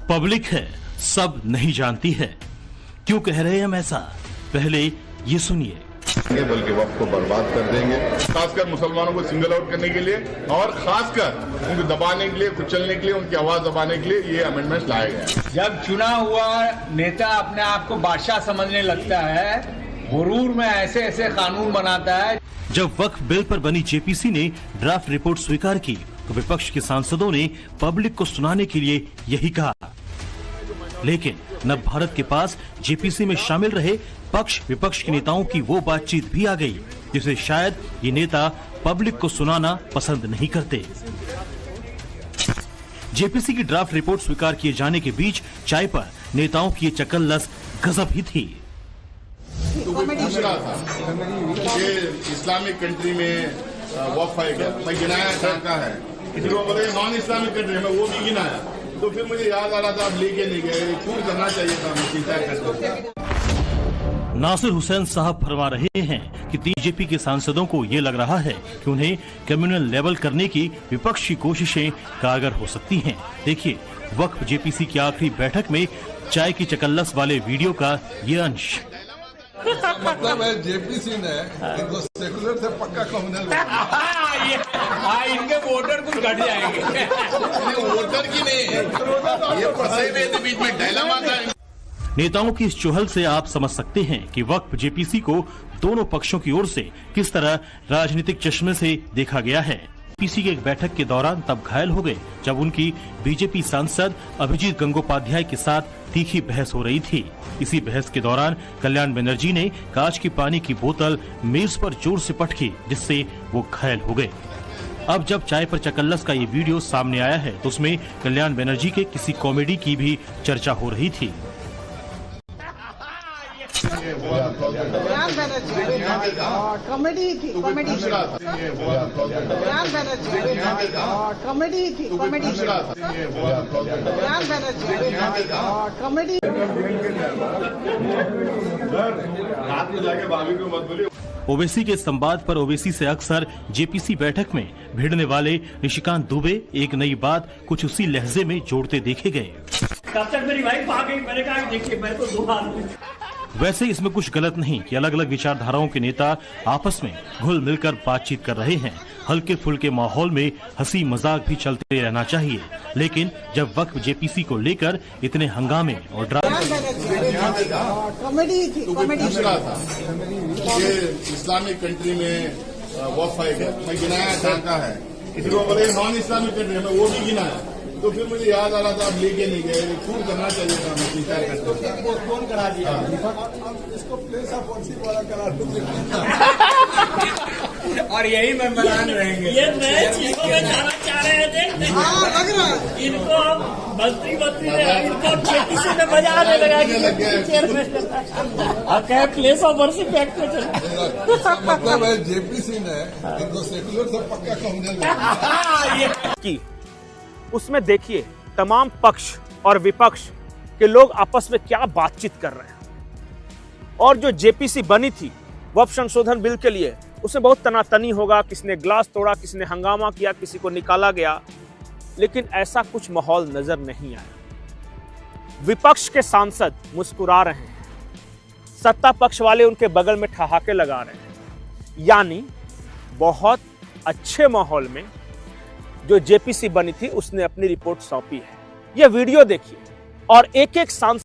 Public है, सब नहीं जानती है। क्यों कह रहे हैं हम ऐसा, पहले ये सुनिए। बल्कि वक्त को बर्बाद कर देंगे, खासकर मुसलमानों को सिंगल आउट करने के लिए और खासकर उनको दबाने के लिए, कुचलने के लिए, उनकी आवाज दबाने के लिए ये अमेंडमेंट लाया गया। जब चुना हुआ नेता अपने आप को बादशाह समझने लगता है, गुरूर में ऐसे ऐसे कानून बनाता है। जब वक्फ बिल पर बनी जेपीसी ने ड्राफ्ट रिपोर्ट स्वीकार की तो विपक्ष के सांसदों ने पब्लिक को सुनाने के लिए यही कहा, लेकिन नव भारत के पास जेपीसी में शामिल रहे पक्ष विपक्ष के नेताओं की वो बातचीत भी आ गई जिसे शायद ये नेता पब्लिक को सुनाना पसंद नहीं करते। जेपीसी की ड्राफ्ट रिपोर्ट स्वीकार किए जाने के बीच चाय पर नेताओं की ये चकल्लस गजब ही थी। तो वो पूछ रहा था कि इस्लामिक कंट्री में वक्फ है क्या, मैं गिनाया कहाँ है, फिर वो बोले नॉन इस्लामिक कंट्री में, वो भी गिनाया। तो फिर मुझे याद आ रहा था आप लेके नहीं गए, क्यों करना चाहिए था मुझे। नासिर हुसैन साहब फरमा रहे हैं कि बीजेपी के सांसदों को ये लग रहा है कि उन्हें कम्युनल लेवल करने की विपक्ष की कोशिशें कारगर हो सकती हैं। देखिए वक्फ जेपीसी की आखिरी बैठक में चाय की चकल्लस वाले वीडियो का ये अंश। मतलब है जेपीसी ने इनको सेकुलर से पक्का कम्युनल इनके वोटर कुछ घट जाएंगे। वोटर की नहीं, ये फंसे हुए बीच में डायलेमा था। नेताओं की इस चुहल से आप समझ सकते हैं कि वक्फ जेपीसी को दोनों पक्षों की ओर से किस तरह राजनीतिक चश्मे से देखा गया है। जेपीसी की एक बैठक के दौरान तब घायल हो गए जब उनकी बीजेपी सांसद अभिजीत गंगोपाध्याय के साथ तीखी बहस हो रही थी। इसी बहस के दौरान कल्याण बनर्जी ने कांच की पानी की बोतल मेज पर जोर से पटकी जिससे वो घायल हो गए। अब जब चाय पर चकल्लस का ये वीडियो सामने आया है तो उसमें कल्याण बनर्जी के किसी कॉमेडी की भी चर्चा हो रही थी। ओवैसी के संवाद पर ओवैसी से अक्सर जेपीसी बैठक में भिड़ने वाले निशिकांत दुबे एक नई बात कुछ उसी लहजे में जोड़ते देखे गए। तब तक मेरी वाइफ आ गई, मैंने कहा देखिए मैं तो दो आदमी। वैसे इसमें कुछ गलत नहीं कि अलग अलग विचारधाराओं के नेता आपस में घुल मिलकर बातचीत कर रहे हैं। हल्के फुल्के माहौल में हंसी मजाक भी चलते रहना चाहिए, लेकिन जब वक्फ जेपीसी को लेकर इतने हंगामे और पूछ रहा था कि इस्लामिक कंट्री में वक्फ है क्या, मैं गिनाया कहाँ है, फिर वो बोले नॉन इस्लामिक कंट्री में, वो भी गिनाया। तो फिर मुझे याद आ रहा था आप लेके नहीं गए, क्यों करना चाहिए था मुझे। कौन करा दिया? इसको प्लेस ऑफ वर्शिप वाला करा दो। और यही मेंबरान रहेंगे। ये नए चीजों में जाना चाह रहे हैं, देखते हैं इनको हम मंत्री इनको जेपीसी में बजा आने लगा प्लेस ऑफ वर्शिप एक्ट में चल। मतलब है जेपीसी ने इनको सेकुलर से पक्का कम्युनल। उसमें देखिए तमाम पक्ष और विपक्ष के लोग आपस में क्या बातचीत कर रहे हैं। और जो जेपीसी बनी थी वक्फ संशोधन बिल के लिए, उसमें बहुत तनातनी होगा, किसने ग्लास तोड़ा, किसने हंगामा किया, किसी को निकाला गया, लेकिन ऐसा कुछ माहौल नजर नहीं आया। विपक्ष के सांसद मुस्कुरा रहे हैं, सत्ता पक्ष वाले उनके बगल में ठहाके लगा रहे हैं। यानी बहुत अच्छे माहौल में जो जेपीसी बनी थी उसने अपनी रिपोर्ट सौंपी है। यह वीडियो देखिए और एक एक सांसद